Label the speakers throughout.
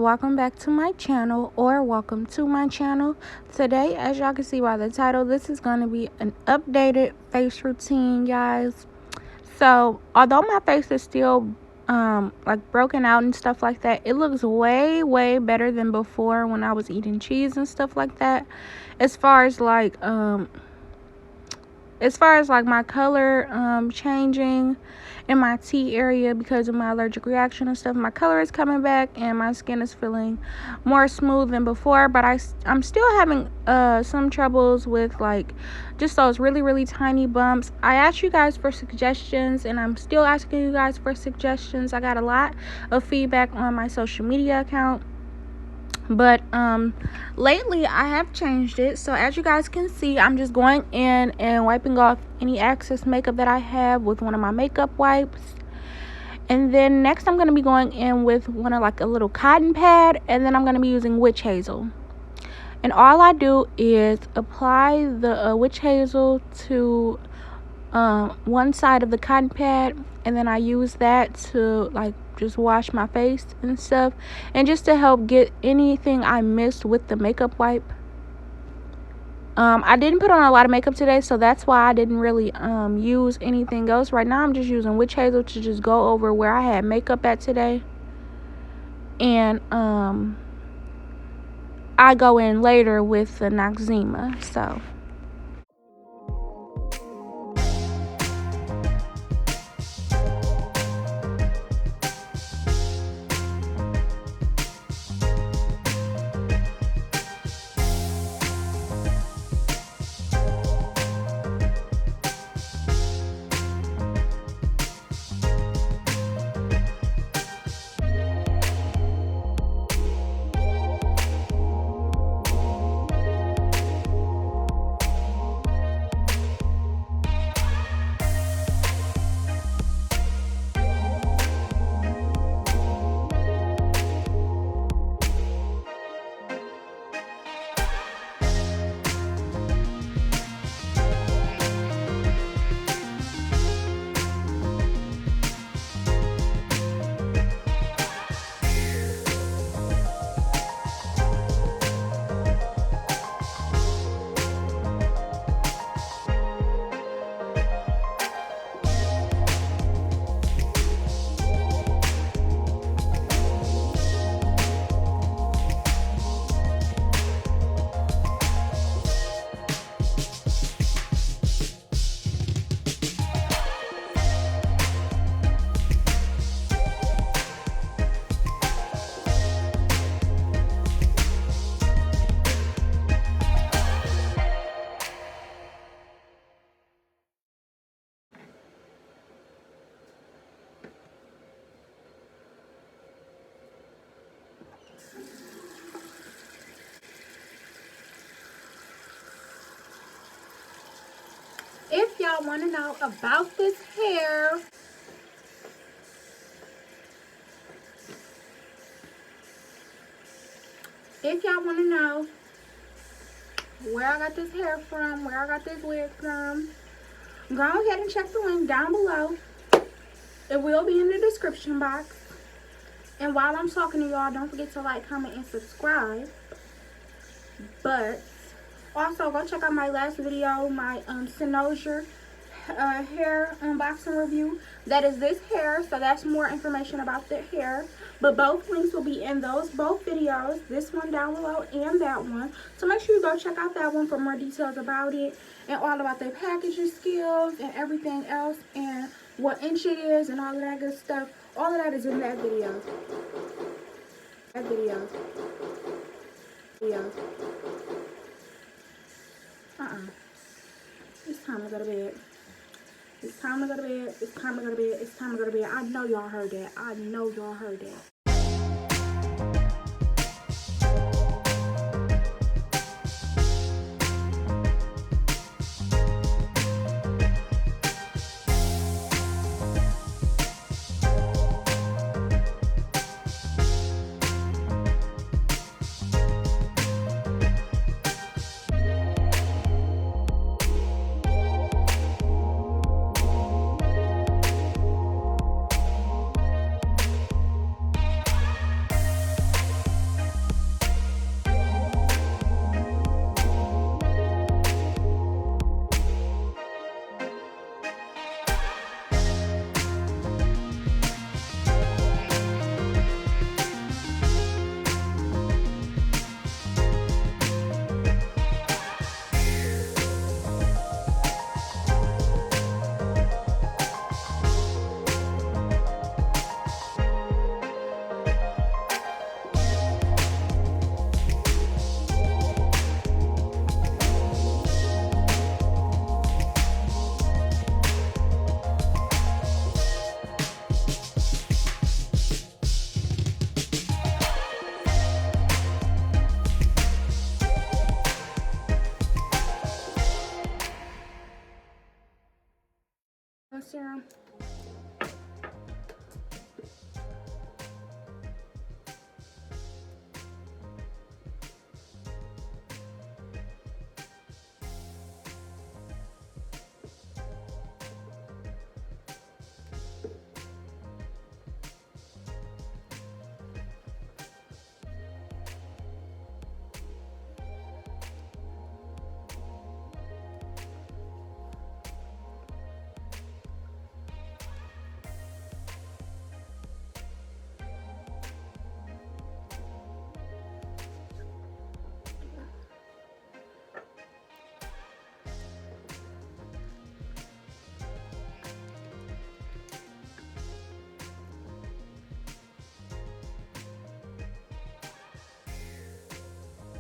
Speaker 1: welcome back to my channel, or welcome to my channel. Today, as y'all can see by the title, this is going to be an updated face routine, guys. So although my face is still like broken out and stuff like that, it looks way better than before when I was eating cheese and stuff like that. As far as like my color changing in my T area because of my allergic reaction and stuff, my color is coming back and my skin is feeling more smooth than before. But I'm still having some troubles with like just those really tiny bumps. I asked you guys for suggestions, and I'm still asking you guys for suggestions. I got a lot of feedback on my social media account, but lately I have changed it. So as you guys can see, I'm just going in and wiping off any excess makeup that I have with one of my makeup wipes. And then next I'm going to be going in with a little cotton pad, and then I'm going to be using witch hazel. And all I do is apply the witch hazel to one side of the cotton pad, and then I use that to like just wash my face and stuff, and just to help get anything I missed with the makeup wipe. I didn't put on a lot of makeup today, so that's why I didn't really use anything else. Right now I'm just using witch hazel to just go over where I had makeup at today, and I go in later with the Noxzema. So if y'all want to know about this hair, if y'all want to know where I got this hair from, where I got this wig from, go ahead and check the link down below. It will be in the description box. And while I'm talking to y'all, don't forget to like, comment, and subscribe. But also go check out my last video, my CYNOSURE hair unboxing review. That is this hair, so that's more information about the hair. But both links will be in both videos, this one down below and that one. So make sure you go check out that one for more details about it, and all about their packaging skills and everything else, and what inch it is and all of that good stuff. All of that is in that video. It's time to go to bed. It's time to go to bed. It's time to go to bed. It's time to go to bed. I know y'all heard that. I know y'all heard that. serum.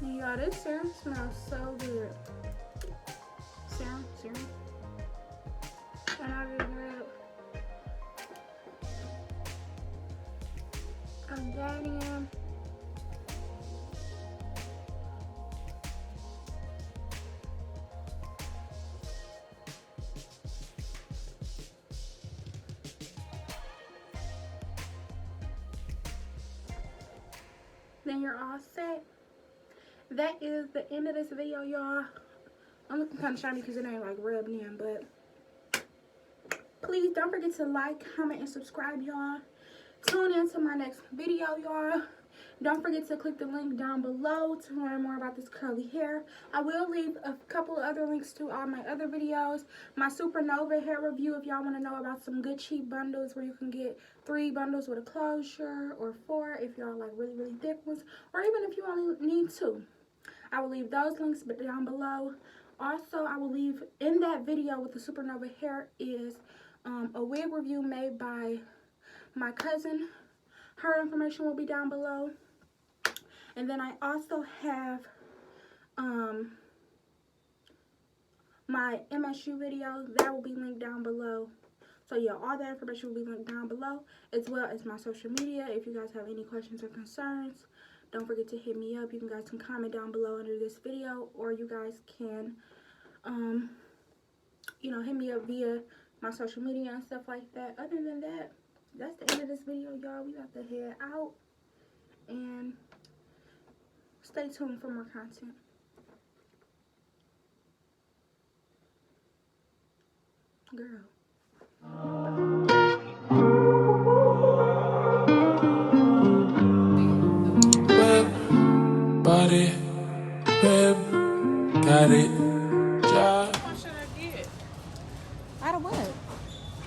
Speaker 1: Y'all, this serum smells so good. Serum. And I just grab a that in. Then you're all set. That is the end of this video, y'all. I'm looking kind of shiny because it ain't like rubbed in, but please don't forget to like, comment, and subscribe, y'all. Tune in to my next video, y'all. Don't forget to click the link down below to learn more about this curly hair. I will leave a couple of other links to all my other videos. My Supernova hair review if y'all want to know about some good cheap bundles where you can get 3 bundles with a closure, or 4 if y'all like really, really thick ones, or even if you only need 2. I will leave those links down below. Also, I will leave in that video with the Supernova hair is a wig review made by my cousin. Her information will be down below. And then I also have my MSU video. That will be linked down below. So yeah, all that information will be linked down below, as well as my social media. If you guys have any questions or concerns, don't forget to hit me up. You guys can comment down below under this video, or you guys can, you know, hit me up via my social media and stuff like that. Other than that, that's the end of this video, y'all. We got to head out, and stay tuned for more content. Girl.
Speaker 2: Body, web, got it, job.
Speaker 3: What should I get?
Speaker 1: Out of what?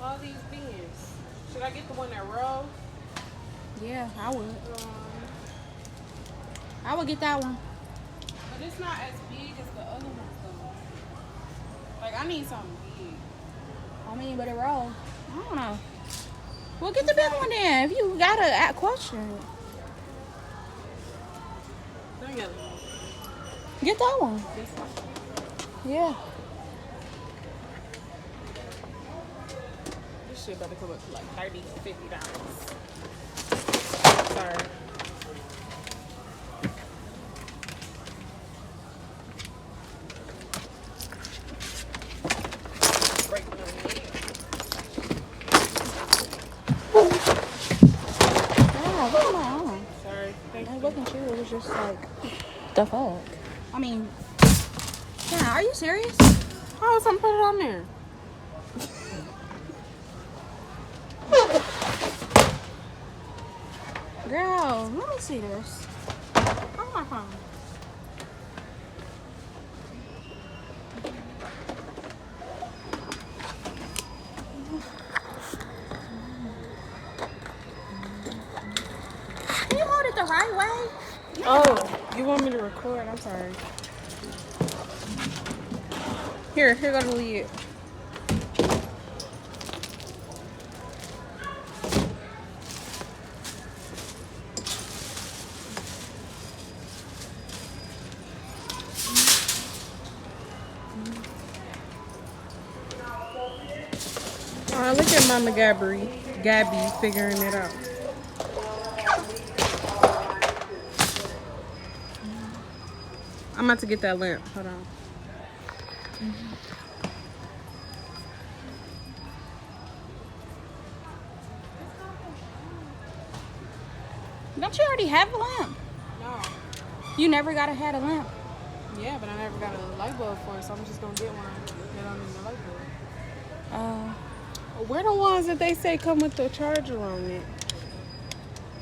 Speaker 3: All these beans. Should I get the one that roll?
Speaker 1: Yeah, I would. I would get that one.
Speaker 3: But it's not as big as the other ones though. Like, I need something big.
Speaker 1: I mean, but it roll. I don't know. Well, get the big one then. If you got a question, get that one.
Speaker 3: This one.
Speaker 1: Yeah.
Speaker 3: This shit better come up to like $30 to $50. Sorry. Break my nail.
Speaker 1: Yeah, what's going on?
Speaker 3: Sorry. Thank
Speaker 1: It
Speaker 3: you.
Speaker 1: wasn't you. It was just like, the fuck? I mean, yeah, are you serious?
Speaker 3: How was something put it on there?
Speaker 1: Girl, let me see this.
Speaker 3: Oh my phone.
Speaker 1: Can you hold it the right way?
Speaker 3: Oh, you want me to record? I'm sorry. Here go the lid. Oh, look at Mama Gabby figuring it out. I'm about to get that lamp. Hold on.
Speaker 1: Don't you already have a lamp?
Speaker 3: No.
Speaker 1: You never gotta have a lamp.
Speaker 3: Yeah, but I never got a light bulb for it, so I'm just gonna get one that don't need a light bulb. Where the ones that they say come with the charger on it?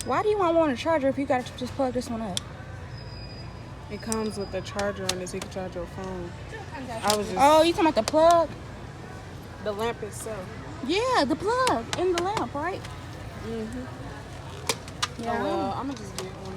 Speaker 1: Why do you want a charger if you gotta just plug this one up?
Speaker 3: It comes with the charger on it so you can charge your phone. I was just...
Speaker 1: Oh, you talking about the plug?
Speaker 3: The lamp itself.
Speaker 1: Yeah, the plug in the lamp, right?
Speaker 3: Mm-hmm.
Speaker 1: Yeah.
Speaker 3: Oh, well, I'm gonna just get one